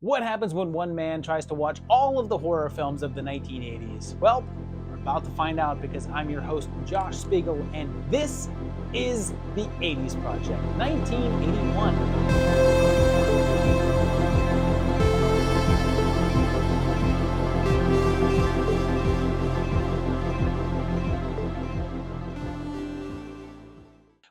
What happens when one man tries to watch all of the horror films of the 1980s? Well, we're about to find out because I'm your host, Josh Spiegel, and this is the 80s Project, 1981.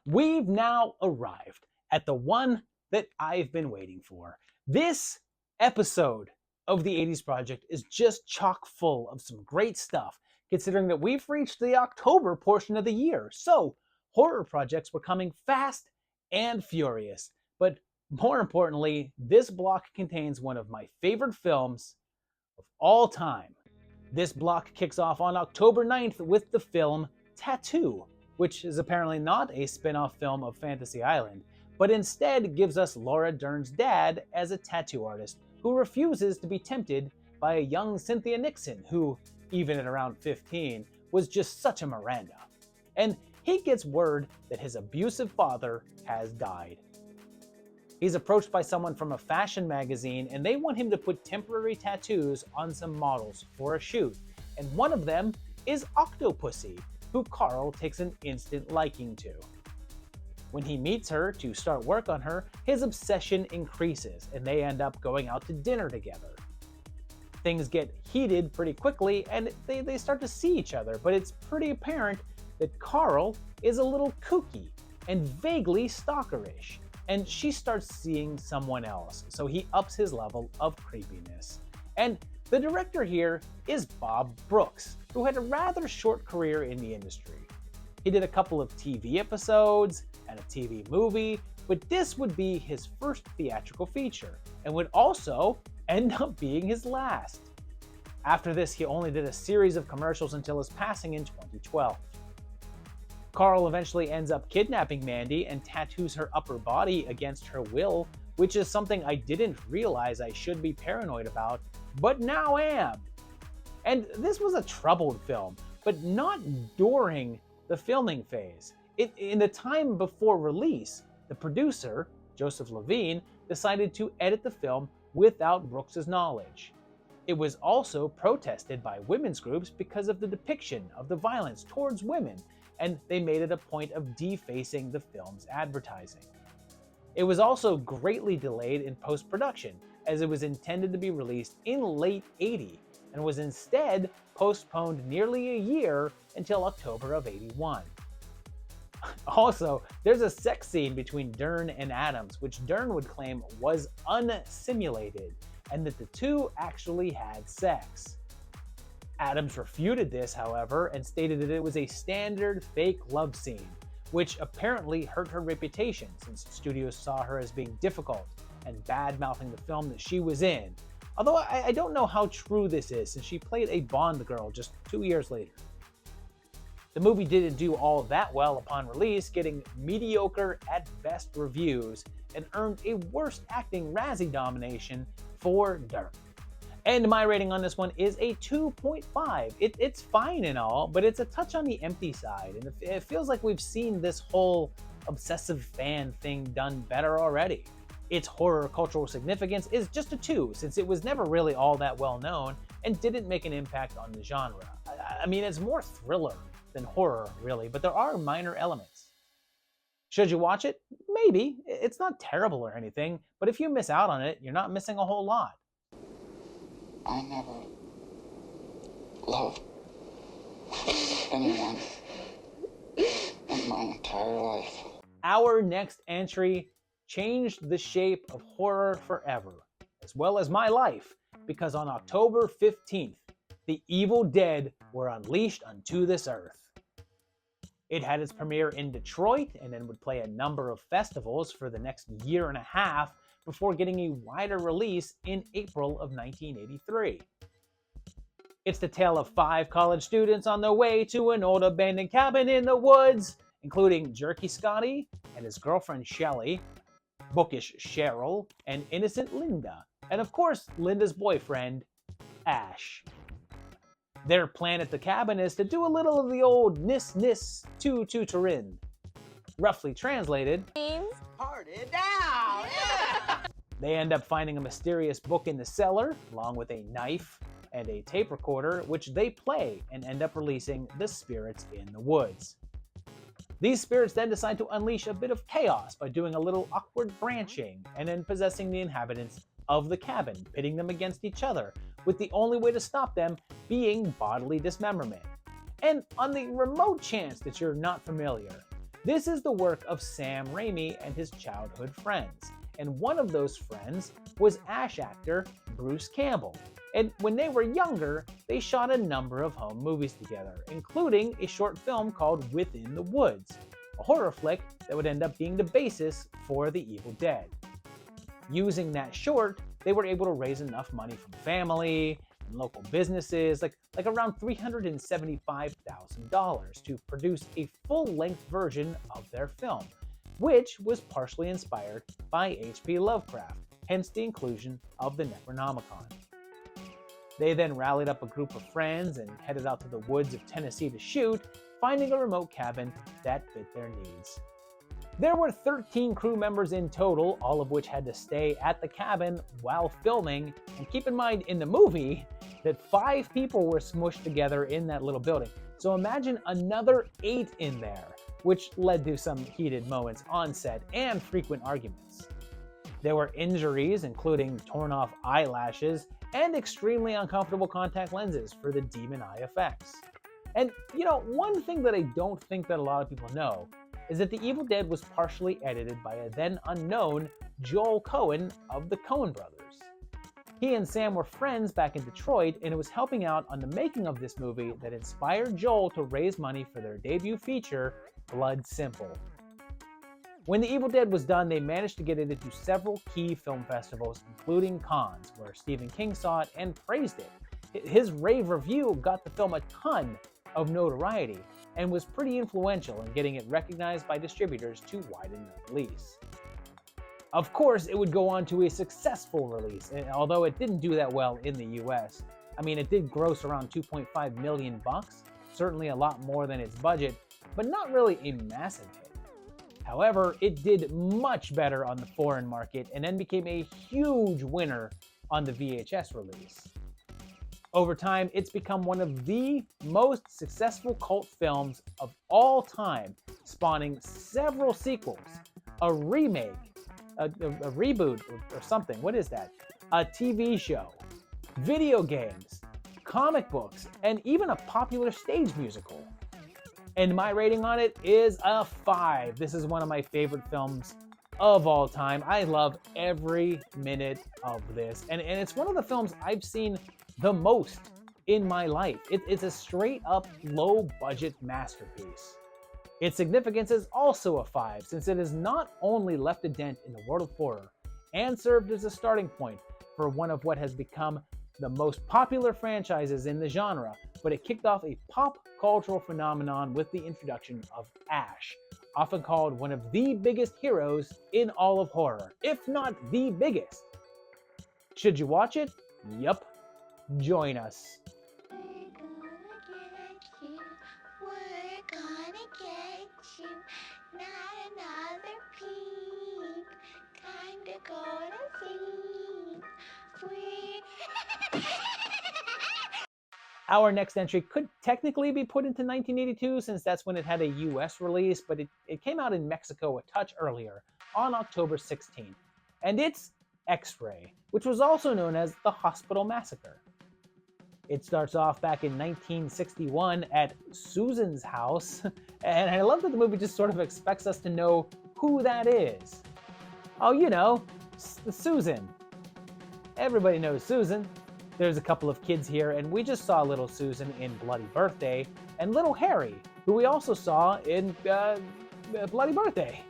We've now arrived at the one that I've been waiting for. This episode of the 80s Project is just chock full of some great stuff, considering that we've reached the October portion of the year. So, horror projects were coming fast and furious. But more importantly, this block contains one of my favorite films of all time. This block kicks off on October 9th with the film Tattoo, which is apparently not a spin-off film of Fantasy Island, but instead gives us Laura Dern's dad as a tattoo artist who refuses to be tempted by a young Cynthia Nixon who, even at around 15, was just such a Miranda. And he gets word that his abusive father has died. He's approached by someone from a fashion magazine and they want him to put temporary tattoos on some models for a shoot. And one of them is Octopussy, who Carl takes an instant liking to. When he meets her to start work on her, his obsession increases and they end up going out to dinner together. Things get heated pretty quickly and they start to see each other, but it's pretty apparent that Carl is a little kooky and vaguely stalkerish, and she starts seeing someone else, so he ups his level of creepiness. And the director here is Bob Brooks, who had a rather short career in the industry. He did a couple of TV episodes and a TV movie, but this would be his first theatrical feature, and would also end up being his last. After this, he only did a series of commercials until his passing in 2012. Carl eventually ends up kidnapping Mandy and tattoos her upper body against her will, which is something I didn't realize I should be paranoid about, but now am. And this was a troubled film, but not during the filming phase. In the time before release, the producer, Joseph Levine, decided to edit the film without Brooks's knowledge. It was also protested by women's groups because of the depiction of the violence towards women, and they made it a point of defacing the film's advertising. It was also greatly delayed in post-production, as it was intended to be released in late '80, and was instead postponed nearly a year until October of '81. Also, there's a sex scene between Dern and Adams, which Dern would claim was unsimulated, and that the two actually had sex. Adams refuted this, however, and stated that it was a standard fake love scene, which apparently hurt her reputation since studios saw her as being difficult and bad-mouthing the film that she was in. Although I don't know how true this is, since she played a Bond girl just 2 years later. The movie didn't do all that well upon release, getting mediocre at best reviews, and earned a Worst Acting Razzie nomination for Dern. And my rating on this one is a 2.5. It's fine and all, but it's a touch on the empty side, and it feels like we've seen this whole obsessive fan thing done better already. Its horror cultural significance is just a 2, since it was never really all that well known and didn't make an impact on the genre. I mean, it's more thriller than horror, really, but there are minor elements. Should you watch it? Maybe. It's not terrible or anything, but if you miss out on it, you're not missing a whole lot. I never loved anyone in my entire life. Our next entry changed the shape of horror forever, as well as my life, because on October 15th, the evil dead were unleashed onto this earth. It had its premiere in Detroit and then would play a number of festivals for the next year and a half before getting a wider release in April of 1983. It's the tale of 5 college students on their way to an old abandoned cabin in the woods, including Jerky Scotty and his girlfriend Shelley, bookish Cheryl, and innocent Linda, and of course Linda's boyfriend, Ash. Their plan at the cabin is to do a little of the old nis nis tu tu turin. Roughly translated, Means party down! Yeah! They end up finding a mysterious book in the cellar, along with a knife and a tape recorder, which they play and end up releasing the spirits in the woods. These spirits then decide to unleash a bit of chaos by doing a little awkward branching and then possessing the inhabitants of the cabin, pitting them against each other, with the only way to stop them being bodily dismemberment. And on the remote chance that you're not familiar, this is the work of Sam Raimi and his childhood friends. And one of those friends was Ash actor Bruce Campbell. And when they were younger, they shot a number of home movies together, including a short film called Within the Woods, a horror flick that would end up being the basis for The Evil Dead. Using that short, they were able to raise enough money from family and local businesses, like around $375,000, to produce a full-length version of their film, which was partially inspired by H.P. Lovecraft, hence the inclusion of the Necronomicon. They then rallied up a group of friends and headed out to the woods of Tennessee to shoot, finding a remote cabin that fit their needs. There were 13 crew members in total, all of which had to stay at the cabin while filming, and keep in mind in the movie that 5 people were smushed together in that little building. So imagine another 8 in there, which led to some heated moments on set and frequent arguments. There were injuries, including torn off eyelashes and extremely uncomfortable contact lenses for the demon eye effects. And one thing that I don't think that a lot of people know is that The Evil Dead was partially edited by a then unknown Joel Cohen of the Coen brothers. He and Sam were friends back in Detroit, and it was helping out on the making of this movie that inspired Joel to raise money for their debut feature, Blood Simple. When The Evil Dead was done, they managed to get it into several key film festivals, including Cannes, where Stephen King saw it and praised it. His rave review got the film a ton of notoriety and was pretty influential in getting it recognized by distributors to widen the release. Of course, it would go on to a successful release, and although it didn't do that well in the US. I mean, it did gross around $2.5 million, certainly a lot more than its budget, but not really a massive hit. However, it did much better on the foreign market and then became a huge winner on the VHS release. Over time, it's become one of the most successful cult films of all time, spawning several sequels, a remake, a reboot or something. What is that? A TV show, video games, comic books, and even a popular stage musical. And my rating on it is a 5. This is one of my favorite films of all time. I love every minute of this. And it's one of the films I've seen the most in my life. It's a straight up low budget masterpiece. Its significance is also a 5, since it has not only left a dent in the world of horror and served as a starting point for one of what has become the most popular franchises in the genre, but it kicked off a pop cultural phenomenon with the introduction of Ash, often called one of the biggest heroes in all of horror, if not the biggest. Should you watch it? Yup. Join us. We're gonna get you, not another peep. Kinda go to sleep. Our next entry could technically be put into 1982, since that's when it had a US release, but it came out in Mexico a touch earlier, on October 16th. And it's X-Ray, which was also known as the Hospital Massacre. It starts off back in 1961 at Susan's house, and I love that the movie just sort of expects us to know who that is. Oh, Susan. Everybody knows Susan. There's a couple of kids here, and we just saw little Susan in Bloody Birthday, and little Harry, who we also saw in Bloody Birthday.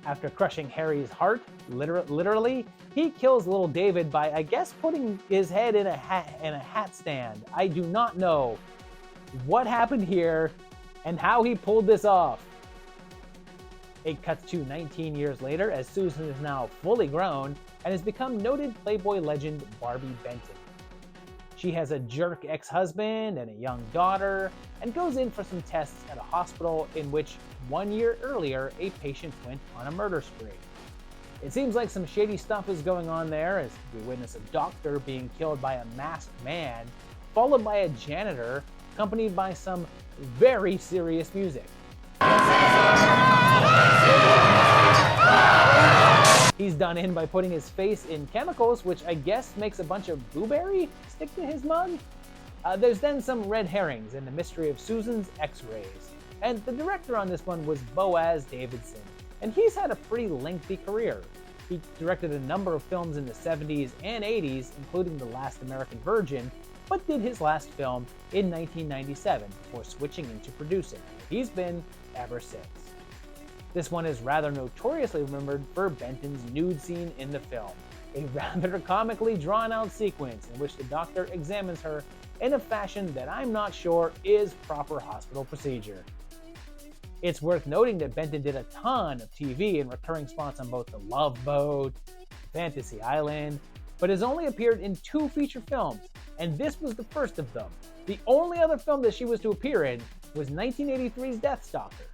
After crushing Harry's heart, literally, he kills little David by, I guess, putting his head in a hat stand. I do not know what happened here and how he pulled this off. It cuts to 19 years later, as Susan is now fully grown and has become noted Playboy legend Barbie Benton. She has a jerk ex-husband and a young daughter, and goes in for some tests at a hospital in which 1 year earlier a patient went on a murder spree. It seems like some shady stuff is going on there as we witness a doctor being killed by a masked man, followed by a janitor, accompanied by some very serious music. He's done in by putting his face in chemicals, which I guess makes a bunch of blueberry stick to his mug. There's then some red herrings in the mystery of Susan's X-rays. And the director on this one was Boaz Davidson, and he's had a pretty lengthy career. He directed a number of films in the 70s and 80s, including The Last American Virgin, but did his last film in 1997 before switching into producing. He's been ever since. This one is rather notoriously remembered for Benton's nude scene in the film, a rather comically drawn-out sequence in which the doctor examines her in a fashion that I'm not sure is proper hospital procedure. It's worth noting that Benton did a ton of TV and recurring spots on both The Love Boat, Fantasy Island, but has only appeared in 2 feature films, and this was the first of them. The only other film that she was to appear in was 1983's Deathstalker.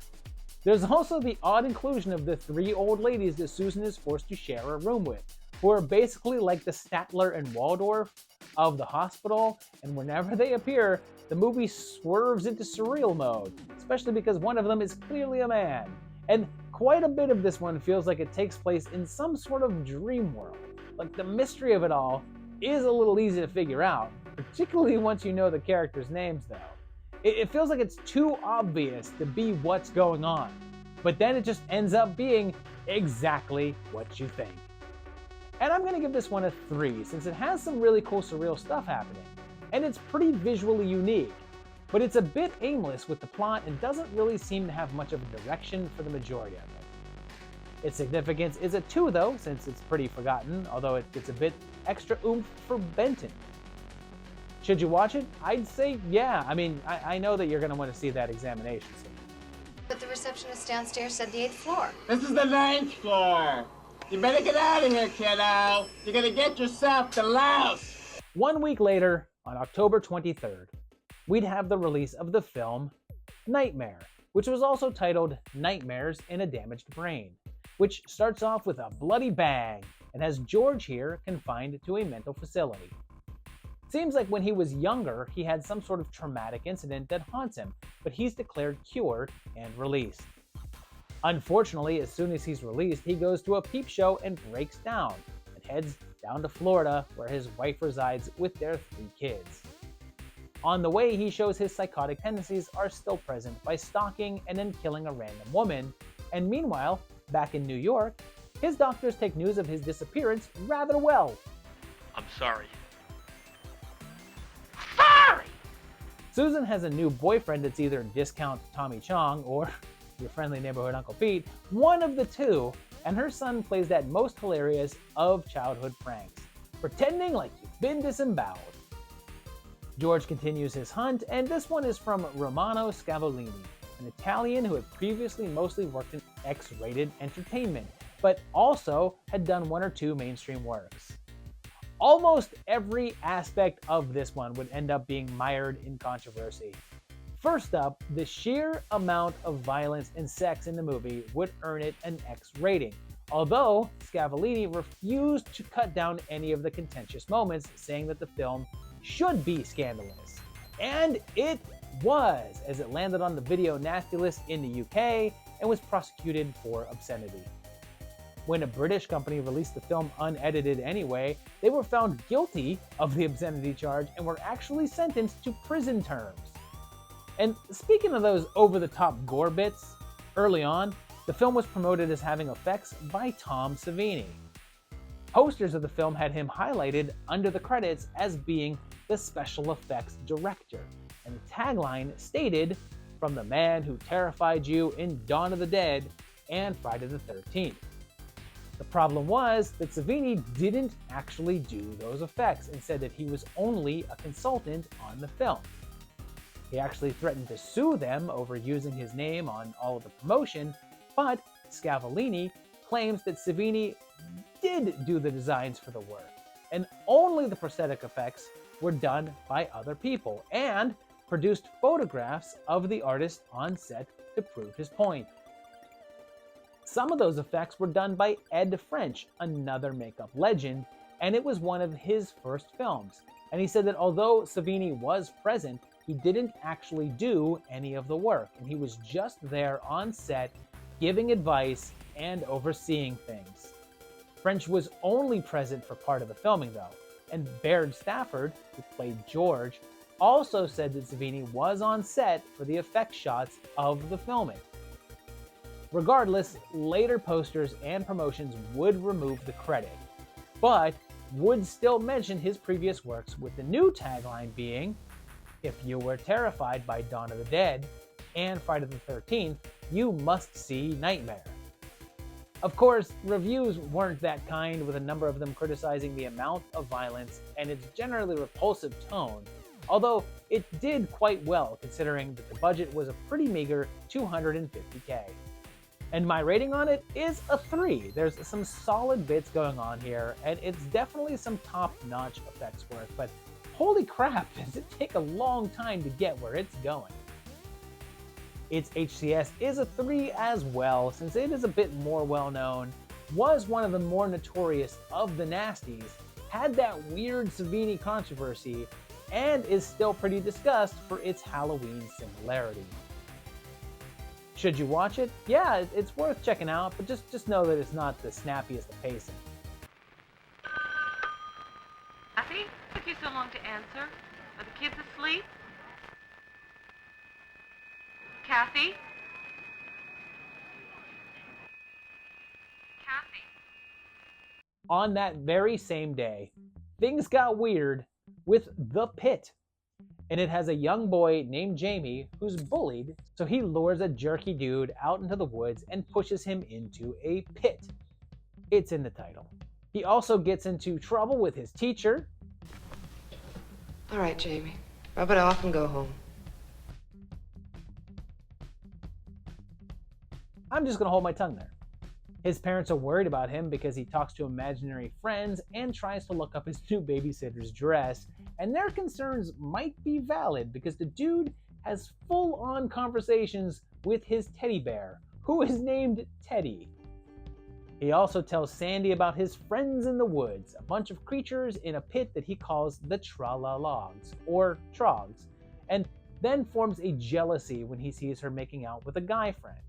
There's also the odd inclusion of the 3 old ladies that Susan is forced to share a room with, who are basically like the Statler and Waldorf of the hospital, and whenever they appear, the movie swerves into surreal mode, especially because one of them is clearly a man. And quite a bit of this one feels like it takes place in some sort of dream world. Like, the mystery of it all is a little easy to figure out, particularly once you know the characters' names though. It feels like it's too obvious to be what's going on, but then it just ends up being exactly what you think. And I'm going to give this one a 3, since it has some really cool surreal stuff happening, and it's pretty visually unique, but it's a bit aimless with the plot and doesn't really seem to have much of a direction for the majority of it. Its significance is a 2 though, since it's pretty forgotten, although it gets a bit extra oomph for Benton. Should you watch it? I'd say yeah. I mean, I know that you're going to want to see that examination scene. But the receptionist downstairs said the 8th floor. This is the 9th floor. You better get out of here, kiddo. You're gonna get yourself the louse. 1 week later, on October 23rd, we'd have the release of the film Nightmare, which was also titled Nightmares in a Damaged Brain, which starts off with a bloody bang and has George here confined to a mental facility. Seems like when he was younger, he had some sort of traumatic incident that haunts him, but he's declared cured and released. Unfortunately, as soon as he's released, he goes to a peep show and breaks down, and heads down to Florida, where his wife resides with their 3 kids. On the way, he shows his psychotic tendencies are still present by stalking and then killing a random woman, and meanwhile, back in New York, his doctors take news of his disappearance rather well. I'm sorry. Susan has a new boyfriend that's either discount Tommy Chong or your friendly neighborhood Uncle Pete, one of the 2, and her son plays that most hilarious of childhood pranks, pretending like you've been disemboweled. George continues his hunt, and this one is from Romano Scavolini, an Italian who had previously mostly worked in X-rated entertainment, but also had done 1 or 2 mainstream works. Almost every aspect of this one would end up being mired in controversy. First up, the sheer amount of violence and sex in the movie would earn it an X rating, although Scavolini refused to cut down any of the contentious moments, saying that the film should be scandalous. And it was, as it landed on the video nasty list in the UK and was prosecuted for obscenity. When a British company released the film unedited anyway, they were found guilty of the obscenity charge and were actually sentenced to prison terms. And speaking of those over-the-top gore bits, early on, the film was promoted as having effects by Tom Savini. Posters of the film had him highlighted under the credits as being the special effects director, and the tagline stated, "From the man who terrified you in Dawn of the Dead and Friday the 13th. The problem was that Savini didn't actually do those effects and said that he was only a consultant on the film. He actually threatened to sue them over using his name on all of the promotion, but Scavolini claims that Savini did do the designs for the work, and only the prosthetic effects were done by other people, and produced photographs of the artist on set to prove his point. Some of those effects were done by Ed French, another makeup legend, and it was one of his first films. And he said that although Savini was present, he didn't actually do any of the work, and he was just there on set giving advice and overseeing things. French was only present for part of the filming though, and Baird Stafford, who played George, also said that Savini was on set for the effect shots of the filming. Regardless, later posters and promotions would remove the credit, but would still mention his previous works, with the new tagline being, "If you were terrified by Dawn of the Dead and Friday the 13th, you must see Nightmare." Of course, reviews weren't that kind, with a number of them criticizing the amount of violence and its generally repulsive tone, although it did quite well considering that the budget was a pretty meager $250K. And my rating on it is a 3. There's some solid bits going on here, and it's definitely some top-notch effects work, but holy crap, does it take a long time to get where it's going. Its HCS is a 3 as well, since it is a bit more well-known, was one of the more notorious of the nasties, had that weird Savini controversy, and is still pretty discussed for its Halloween similarity. Should you watch it? Yeah, it's worth checking out, but just know that it's not the snappiest of pacing. Kathy, took you so long to answer. Are the kids asleep? Kathy? Kathy? On that very same day, things got weird with The Pit. And it has a young boy named Jamie who's bullied, so he lures a jerky dude out into the woods and pushes him into a pit. It's in the title. He also gets into trouble with his teacher. All right, Jamie. Rub it off and go home. I'm just gonna hold my tongue there. His parents are worried about him because he talks to imaginary friends and tries to look up his new babysitter's dress, and their concerns might be valid because the dude has full-on conversations with his teddy bear, who is named Teddy. He also tells Sandy about his friends in the woods, a bunch of creatures in a pit that he calls the Tra-la-logs, or Trogs, and then forms a jealousy when he sees her making out with a guy friend.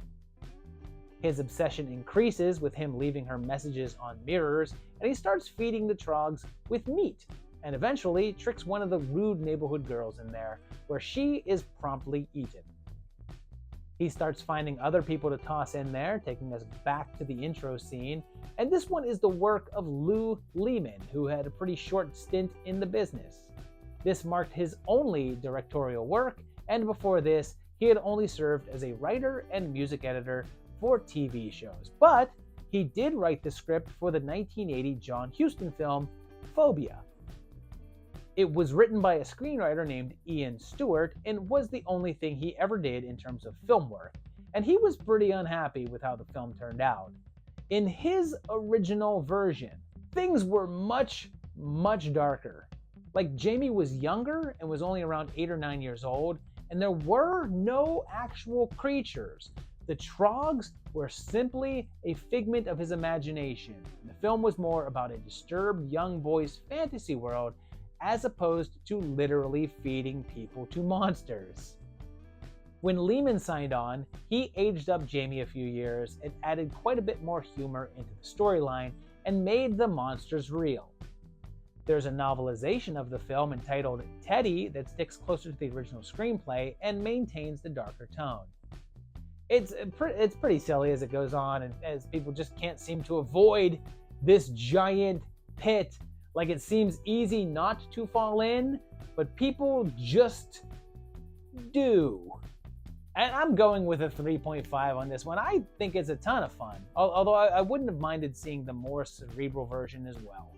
His obsession increases with him leaving her messages on mirrors, and he starts feeding the Trogs with meat, and eventually tricks one of the rude neighborhood girls in there, where she is promptly eaten. He starts finding other people to toss in there, taking us back to the intro scene, and this one is the work of Lou Lehman, who had a pretty short stint in the business. This marked his only directorial work, and before this, he had only served as a writer and music editor for TV shows, but he did write the script for the 1980 John Huston film, Phobia. It was written by a screenwriter named Ian Stewart and was the only thing he ever did in terms of film work, and he was pretty unhappy with how the film turned out. In his original version, things were much, much darker. Like, Jamie was younger and was only around 8 or 9 years old, and there were no actual creatures. The Trogs were simply a figment of his imagination. The film was more about a disturbed young boy's fantasy world as opposed to literally feeding people to monsters. When Lehman signed on, he aged up Jamie a few years and added quite a bit more humor into the storyline and made the monsters real. There's a novelization of the film entitled Teddy that sticks closer to the original screenplay and maintains the darker tone. It's pretty silly as it goes on, and as people just can't seem to avoid this giant pit. Like, it seems easy not to fall in, but people just do. And I'm going with a 3.5 on this one. I think it's a ton of fun, although I wouldn't have minded seeing the more cerebral version as well.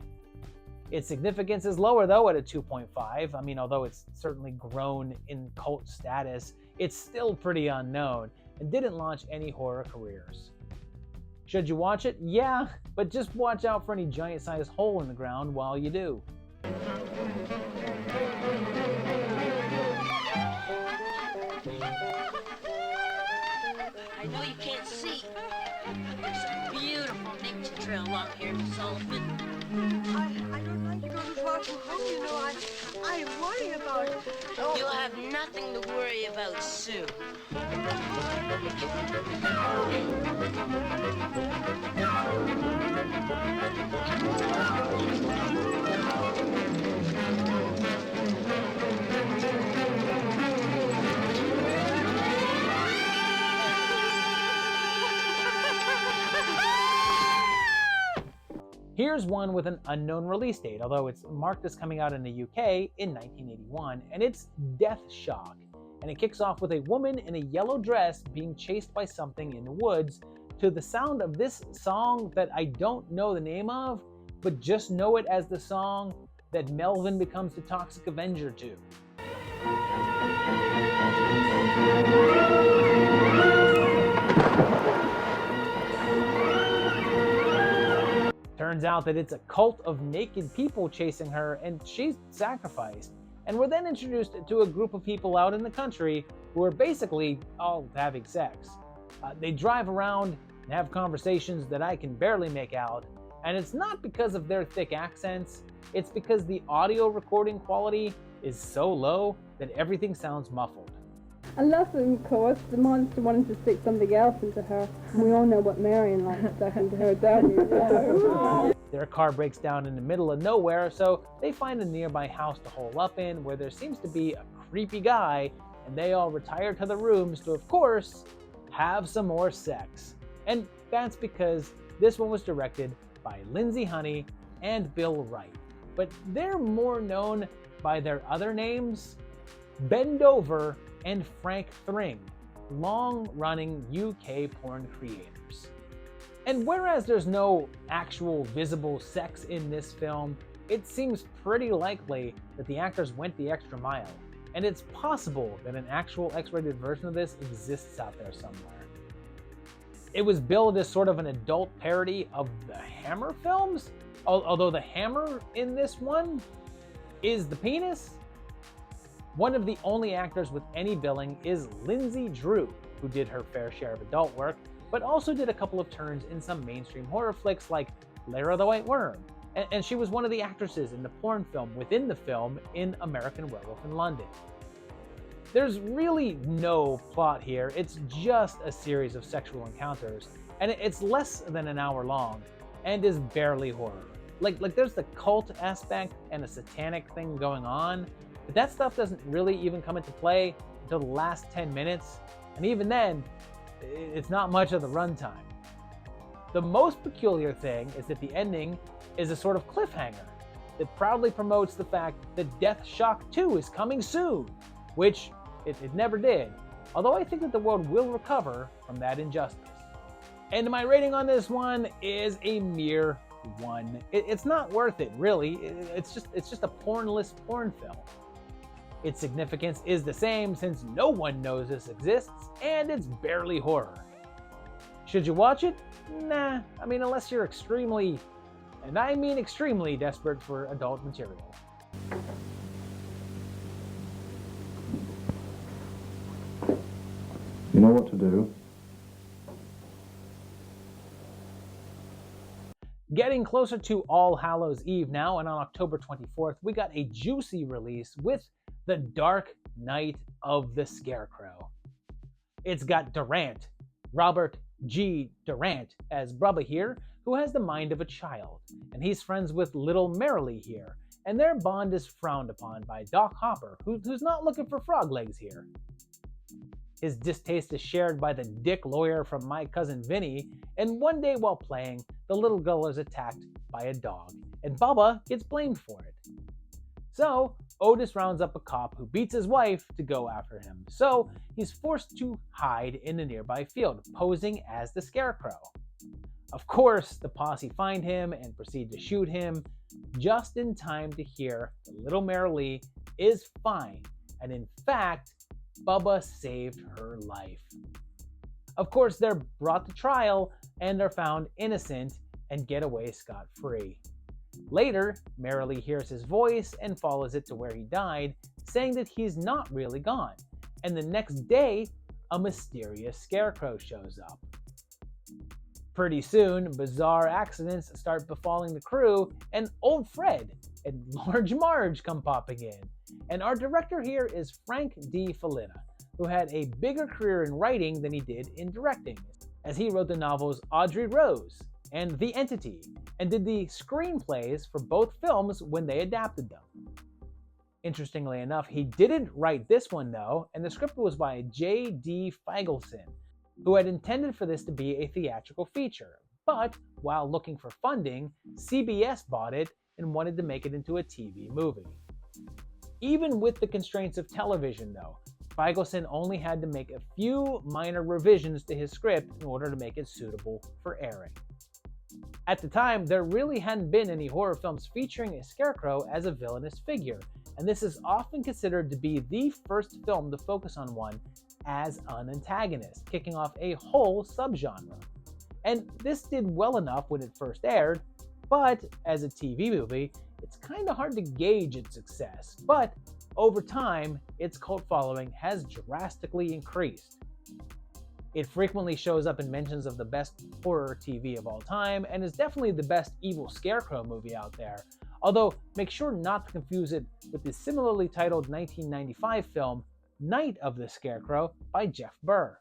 Its significance is lower, though, at a 2.5. I mean, although it's certainly grown in cult status, it's still pretty unknown and didn't launch any horror careers. Should you watch it? Yeah, but just watch out for any giant-sized hole in the ground while you do. I know you can't see. along here, Miss Sullivan? I don't like to go too far from home, you know. I worry about... Oh. You'll have nothing to worry about soon. Here's one with an unknown release date, although it's marked as coming out in the UK in 1981, and it's Death Shock. And it kicks off with a woman in a yellow dress being chased by something in the woods to the sound of this song that I don't know the name of, but just know it as the song that Melvin becomes the Toxic Avenger to. Turns out that it's a cult of naked people chasing her, and she's sacrificed. And we're then introduced to a group of people out in the country who are basically all having sex. They drive around and have conversations that I can barely make out, and it's not because of their thick accents, it's because the audio recording quality is so low that everything sounds muffled. Unless, of course, the monster wanted to stick something else into her. We all know what Marion likes stuck into her, don't we? Their car breaks down in the middle of nowhere, so they find a nearby house to hole up in where there seems to be a creepy guy, and they all retire to the rooms to, of course, have some more sex. And that's because this one was directed by Lindsay Honey and Bill Wright. But they're more known by their other names, Ben Dover and Frank Thring, long-running UK porn creators. And whereas there's no actual visible sex in this film, it seems pretty likely that the actors went the extra mile, and it's possible that an actual X-rated version of this exists out there somewhere. It was billed as sort of an adult parody of the Hammer films, although the hammer in this one is the penis. One of the only actors with any billing is Lindsay Drew, who did her fair share of adult work, but also did a couple of turns in some mainstream horror flicks like Lara the White Worm, and she was one of the actresses in the porn film within the film in American Werewolf in London. There's really no plot here, it's just a series of sexual encounters, and it's less than an hour long, and is barely horror. Like there's the cult aspect and a satanic thing going on, but that stuff doesn't really even come into play until the last 10 minutes, and even then, it's not much of the runtime. The most peculiar thing is that the ending is a sort of cliffhanger that proudly promotes the fact that Death Shock 2 is coming soon, which it never did, although I think that the world will recover from that injustice. And my rating on this one is a mere 1. It's not worth it, really. It's just a pornless porn film. Its significance is the same since no one knows this exists, and it's barely horror. Should you watch it? Nah, I mean, unless you're extremely, and I mean extremely, desperate for adult material. You know what to do. Getting closer to All Hallows Eve now, and on October 24th, we got a juicy release with The Dark Knight of the Scarecrow. It's got Durant, Robert G. Durant, as Brubba here, who has the mind of a child, and he's friends with little Merrily here, and their bond is frowned upon by Doc Hopper, who's not looking for frog legs here. His distaste is shared by the dick lawyer from My Cousin Vinny, and one day while playing, the little girl is attacked by a dog, and Bubba gets blamed for it. So, Otis rounds up a cop who beats his wife to go after him, so he's forced to hide in a nearby field, posing as the Scarecrow. Of course, the posse find him and proceed to shoot him, just in time to hear that little Merrily is fine, and in fact, Bubba saved her life. Of course, they're brought to trial and are found innocent and get away scot-free. Later, Merrily hears his voice and follows it to where he died, saying that he's not really gone. And the next day, a mysterious Scarecrow shows up. Pretty soon, bizarre accidents start befalling the crew, and old Fred and Large Marge come popping in. And our director here is Frank D. Fallina, who had a bigger career in writing than he did in directing, as he wrote the novels Audrey Rose and The Entity, and did the screenplays for both films when they adapted them. Interestingly enough, he didn't write this one though, and the script was by J.D. Feigelson, who had intended for this to be a theatrical feature. But while looking for funding, CBS bought it and wanted to make it into a TV movie. Even with the constraints of television though, Feigelson only had to make a few minor revisions to his script in order to make it suitable for airing. At the time, there really hadn't been any horror films featuring a Scarecrow as a villainous figure, and this is often considered to be the first film to focus on one as an antagonist, kicking off a whole subgenre. And this did well enough when it first aired, but as a TV movie, it's kind of hard to gauge its success. But over time, its cult following has drastically increased. It frequently shows up in mentions of the best horror TV of all time, and is definitely the best evil Scarecrow movie out there. Although, make sure not to confuse it with the similarly titled 1995 film, Night of the Scarecrow by Jeff Burr.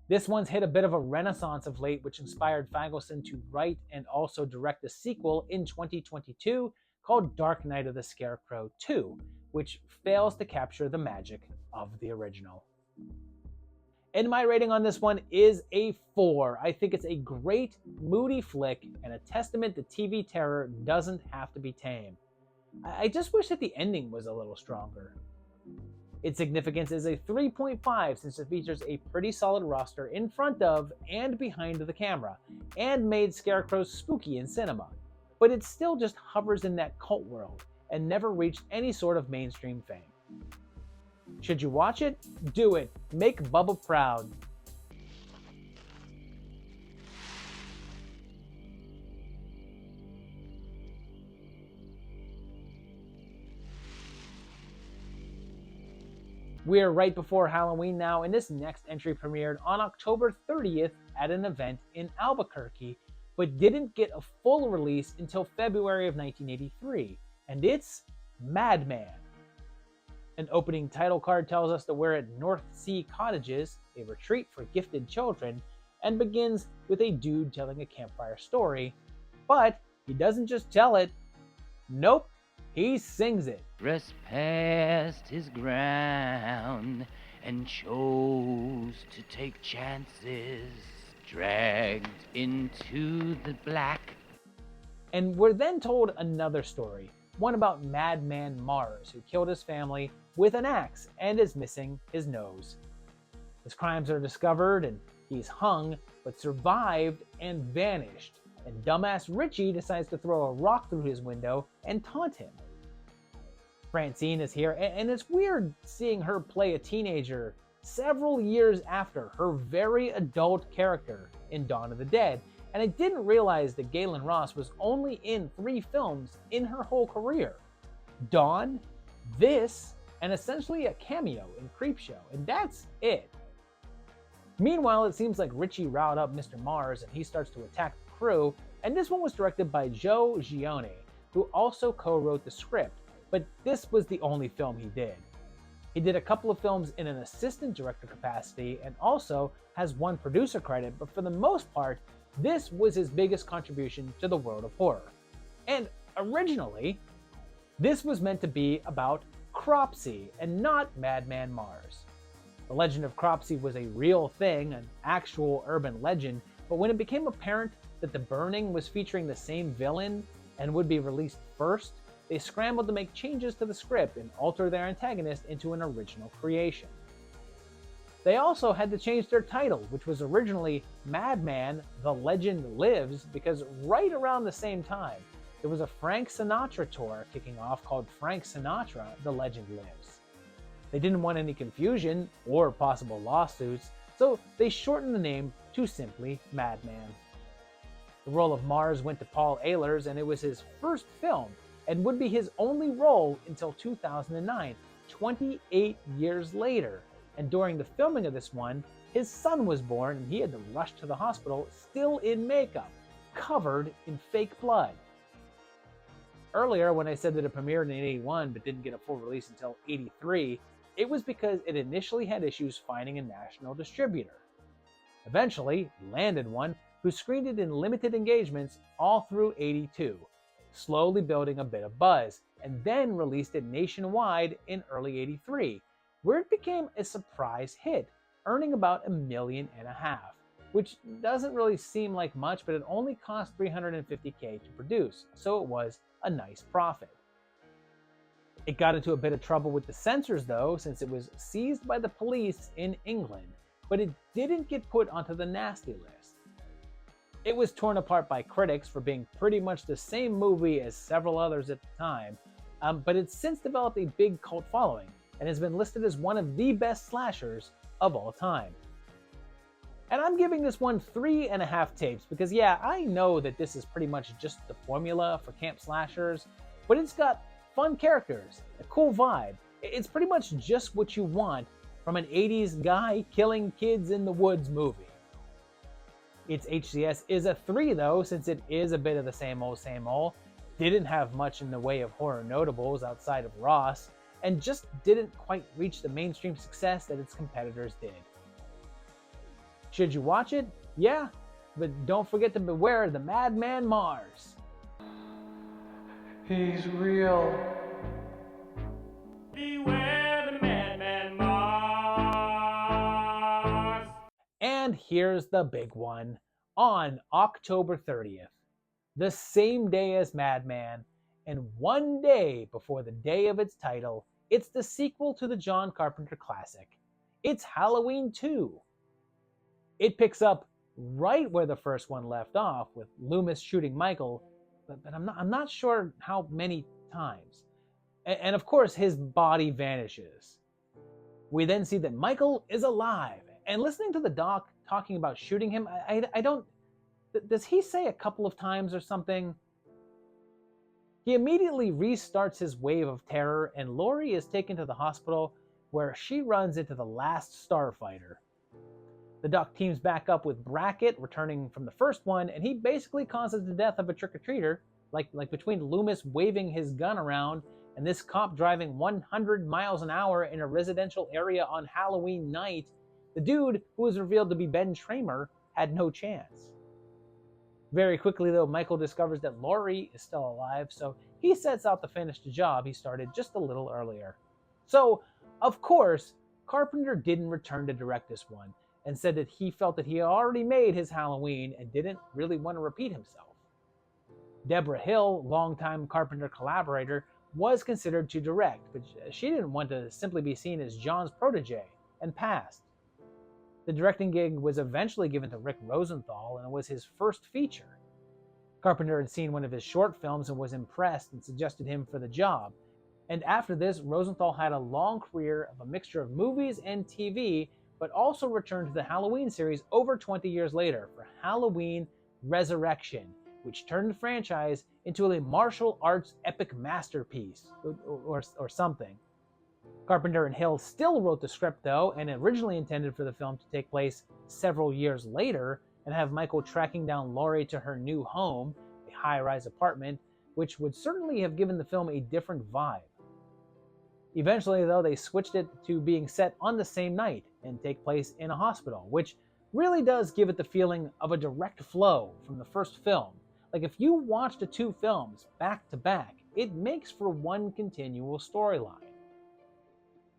This one's hit a bit of a renaissance of late, which inspired Feigelson to write and also direct a sequel in 2022 called Dark Night of the Scarecrow 2, which fails to capture the magic of the original. And my rating on this one is a 4. I think it's a great, moody flick and a testament that TV terror doesn't have to be tame. I just wish that the ending was a little stronger. Its significance is a 3.5 since it features a pretty solid roster in front of and behind the camera, and made Scarecrows spooky in cinema. But it still just hovers in that cult world, and never reached any sort of mainstream fame. Should you watch it? Do it. Make Bubba proud. We're right before Halloween now, and this next entry premiered on October 30th at an event in Albuquerque, but didn't get a full release until February of 1983, and it's Madman. An opening title card tells us that we're at North Sea Cottages, a retreat for gifted children, and begins with a dude telling a campfire story. But he doesn't just tell it. Nope, he sings it. Trespassed his ground and chose to take chances, dragged into the black. And we're then told another story, one about Madman Mars, who killed his family with an axe and is missing his nose. His crimes are discovered and he's hung, but survived and vanished, and dumbass Richie decides to throw a rock through his window and taunt him. Francine is here, and it's weird seeing her play a teenager several years after her very adult character in Dawn of the Dead, and I didn't realize that Galen Ross was only in 3 films in her whole career. Dawn, this, and essentially a cameo in Creepshow, and that's it. Meanwhile, it seems like Richie riled up Mr. Mars and he starts to attack the crew, and this one was directed by Joe Gione, who also co-wrote the script, but this was the only film he did. He did a couple of films in an assistant director capacity and also has 1 producer credit, but for the most part, this was his biggest contribution to the world of horror. And originally, this was meant to be about Cropsy and not Madman Mars. The legend of Cropsy was a real thing, an actual urban legend, but when it became apparent that The Burning was featuring the same villain and would be released first, they scrambled to make changes to the script and alter their antagonist into an original creation. They also had to change their title, which was originally Madman: The Legend Lives, because right around the same time, there was a Frank Sinatra tour kicking off called Frank Sinatra: The Legend Lives. They didn't want any confusion or possible lawsuits, so they shortened the name to simply Madman. The role of Mars went to Paul Ehlers, and it was his first film, and would be his only role until 2009, 28 years later. And during the filming of this one, his son was born and he had to rush to the hospital still in makeup, covered in fake blood. Earlier, when I said that it premiered in 81 but didn't get a full release until 83, it was because it initially had issues finding a national distributor. Eventually, landed one who screened it in limited engagements all through 82, slowly building a bit of buzz, and then released it nationwide in early 83, where it became a surprise hit, earning about $1.5 million, which doesn't really seem like much, but it only cost $350K to produce, so it was a nice profit. It got into a bit of trouble with the censors though, since it was seized by the police in England, but it didn't get put onto the nasty list. It was torn apart by critics for being pretty much the same movie as several others at the time, but it's since developed a big cult following and has been listed as one of the best slashers of all time. And I'm giving this one 3.5 tapes because yeah, I know that this is pretty much just the formula for camp slashers, but it's got fun characters, a cool vibe. It's pretty much just what you want from an 80s guy killing kids in the woods movie. Its HCS is a 3 though, since it is a bit of the same old, didn't have much in the way of horror notables outside of Ross, and just didn't quite reach the mainstream success that its competitors did. Should you watch it? Yeah, but don't forget to beware the Madman Mars. He's real. Beware the Madman Mars. And here's the big one. On October 30th, the same day as Madman, and one day before the day of its title, it's the sequel to the John Carpenter classic. It's Halloween 2. It picks up right where the first one left off, with Loomis shooting Michael, but I'm not sure how many times. And of course, his body vanishes. We then see that Michael is alive, and listening to the doc talking about shooting him, I don't... Does he say a couple of times or something? He immediately restarts his wave of terror, and Laurie is taken to the hospital, where she runs into the last starfighter. The doc teams back up with Brackett, returning from the first one, and he basically causes the death of a trick-or-treater, like between Loomis waving his gun around and this cop driving 100 miles an hour in a residential area on Halloween night. The dude, who was revealed to be Ben Tramer, had no chance. Very quickly though, Michael discovers that Laurie is still alive, so he sets out to finish the job he started just a little earlier. So, of course, Carpenter didn't return to direct this one, and said that he felt that he had already made his Halloween and didn't really want to repeat himself. Deborah Hill, longtime Carpenter collaborator, was considered to direct, but she didn't want to simply be seen as John's protege, and passed. The directing gig was eventually given to Rick Rosenthal, and it was his first feature. Carpenter had seen one of his short films and was impressed and suggested him for the job. And after this, Rosenthal had a long career of a mixture of movies and TV, but also returned to the Halloween series over 20 years later for Halloween Resurrection, which turned the franchise into a martial arts epic masterpiece, or something. Carpenter and Hill still wrote the script though, and originally intended for the film to take place several years later and have Michael tracking down Laurie to her new home, a high-rise apartment, which would certainly have given the film a different vibe. Eventually though, they switched it to being set on the same night and take place in a hospital, which really does give it the feeling of a direct flow from the first film. Like if you watch the two films back to back, it makes for one continual storyline.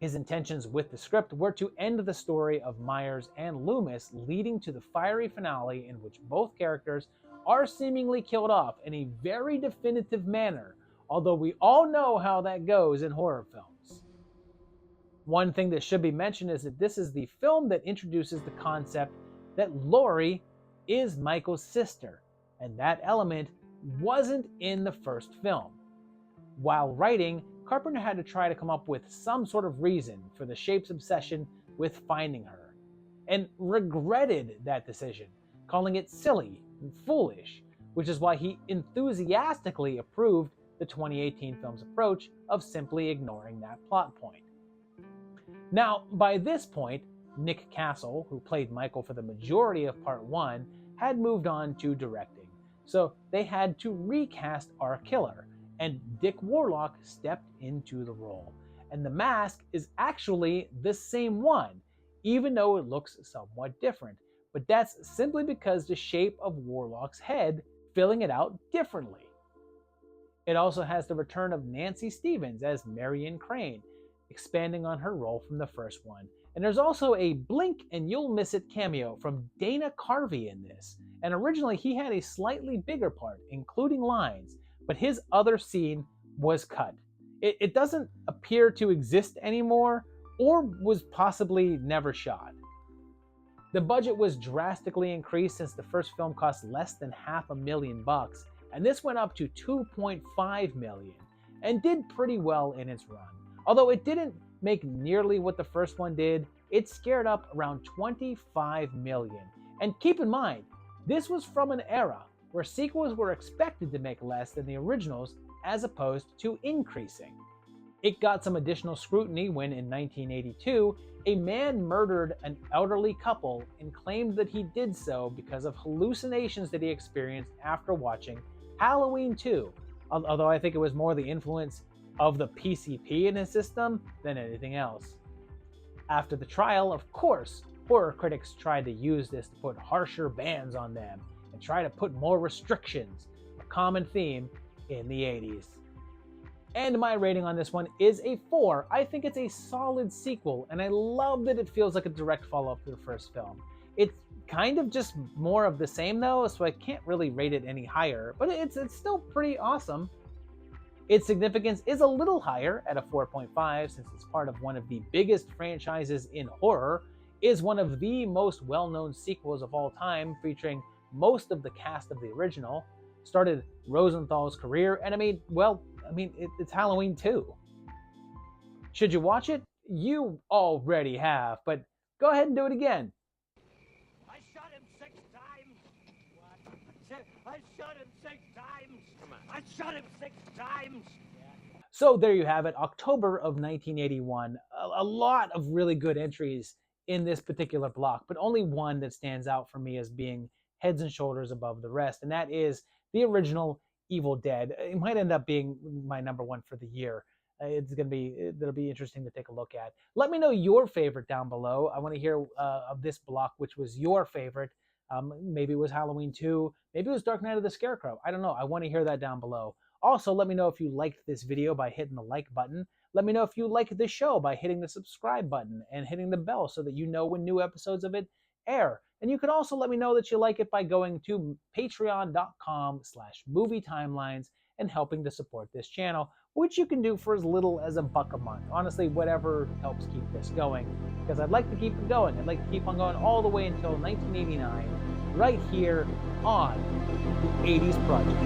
His intentions with the script were to end the story of Myers and Loomis, leading to the fiery finale in which both characters are seemingly killed off in a very definitive manner, although we all know how that goes in horror films. One thing that should be mentioned is that this is the film that introduces the concept that Laurie is Michael's sister, and that element wasn't in the first film. While writing, Carpenter had to try to come up with some sort of reason for the Shape's obsession with finding her, and regretted that decision, calling it silly and foolish, which is why he enthusiastically approved the 2018 film's approach of simply ignoring that plot point. Now, by this point, Nick Castle, who played Michael for the majority of Part 1, had moved on to directing. So they had to recast our killer, and Dick Warlock stepped into the role. And the mask is actually the same one, even though it looks somewhat different. But that's simply because the shape of Warlock's head filling it out differently. It also has the return of Nancy Stevens as Marion Crane, expanding on her role from the first one. And there's also a blink and you'll miss it cameo from Dana Carvey in this. And originally he had a slightly bigger part, including lines, but his other scene was cut. It doesn't appear to exist anymore, or was possibly never shot. The budget was drastically increased since the first film cost less than $500,000, and this went up to $2.5 million, and did pretty well in its run. Although it didn't make nearly what the first one did, it scared up around $25 million. And keep in mind, this was from an era where sequels were expected to make less than the originals, as opposed to increasing. It got some additional scrutiny when, in 1982, a man murdered an elderly couple and claimed that he did so because of hallucinations that he experienced after watching Halloween 2, although I think it was more the influence of the PCP in his system than anything else. After the trial, of course, horror critics tried to use this to put harsher bans on them and try to put more restrictions, a common theme in the 80s. And my rating on this one is a 4. I think it's a solid sequel, and I love that it feels like a direct follow-up to the first film. It's kind of just more of the same though, so I can't really rate it any higher, but it's still pretty awesome. Its significance is a little higher at a 4.5 since it's part of one of the biggest franchises in horror, is one of the most well-known sequels of all time, featuring most of the cast of the original, started Rosenthal's career, and it's Halloween 2. Should you watch it? You already have, but go ahead and do it again. I shot him 6 times. What? I shot him 6 times. Come on. I shot him 6 times. So there you have it, October of 1981. A lot of really good entries in this particular block, but only one that stands out for me as being heads and shoulders above the rest, and that is the original Evil Dead. It might end up being my number 1 for the year. It'll be interesting to take a look at. Let me know your favorite down below. I want to hear of this block, which was your favorite. Maybe it was Halloween 2. Maybe it was Dark Night of the Scarecrow. I don't know. I want to hear that down below. Also, let me know if you liked this video by hitting the like button. Let me know if you liked this show by hitting the subscribe button and hitting the bell so that you know when new episodes of it air. And you can also let me know that you like it by going to patreon.com/movietimelines and helping to support this channel, which you can do for as little as $1 a month. Honestly, whatever helps keep this going, because I'd like to keep it going. I'd like to keep on going all the way until 1989, right here on the 80s Project.